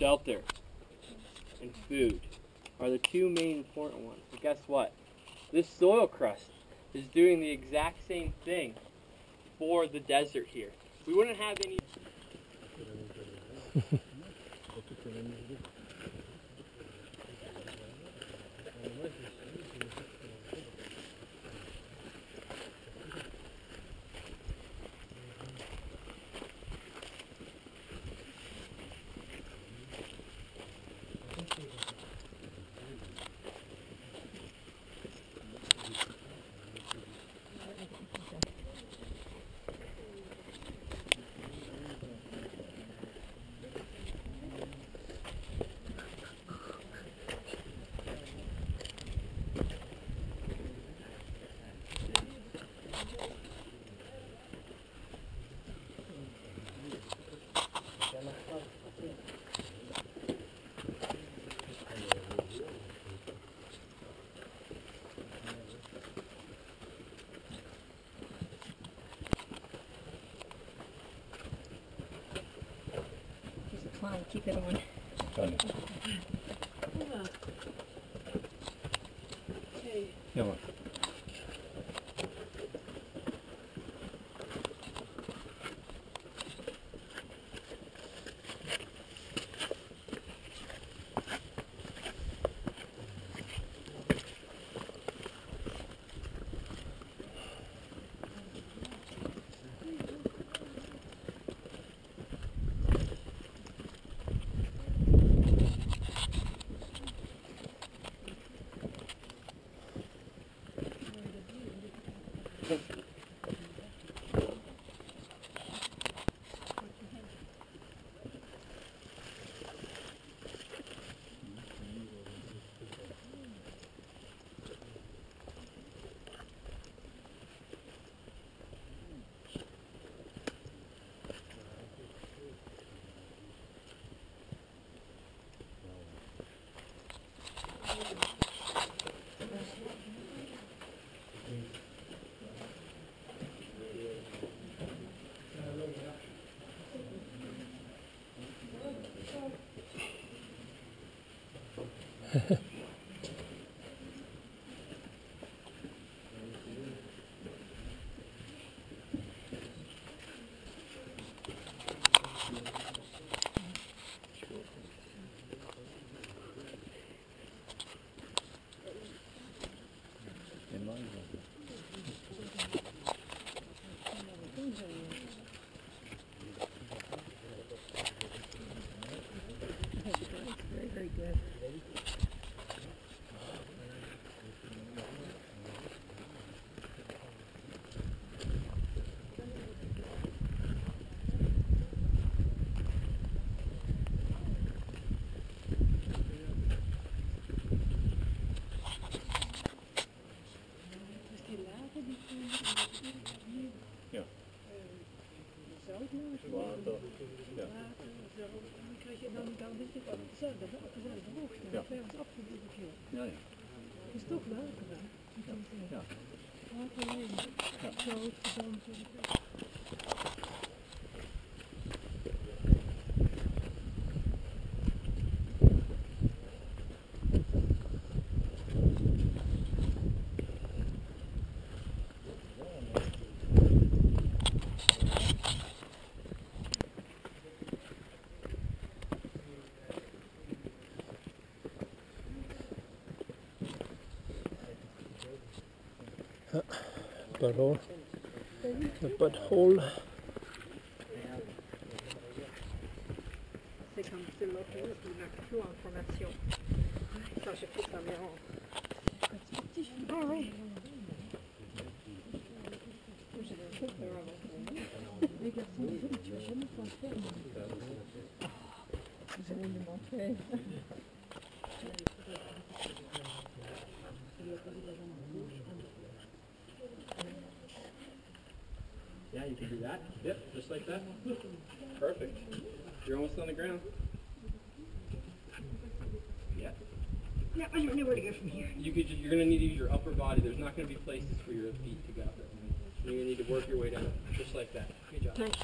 shelter and food are the two main important ones. But guess what? This soil crust is doing the exact same thing for the desert here. We wouldn't have any... Keep it on. Ja, maar. Very good. Dan ligt het op dezelfde hoogte. Ja. Dat is absoluut veel. Ja, ja. Het is toch water dan. Ja. Water alleen. Ja. Zo, dan zo. Butthole. The butthole. C'est comme c'est l'autre, il a toujours information. Ça, je fais ça bien. Ah oui. Les garçons, tu vas jamais s'en faire. Vous allez me montrer. Yeah, you can do that. Yep, just like that. Perfect. You're almost on the ground. Yeah. Yeah, I don't know where to go from here. You're going to need to use your upper body. There's not going to be places for your feet to go. You're going to need to work your way down, just like that. Good job. Thanks.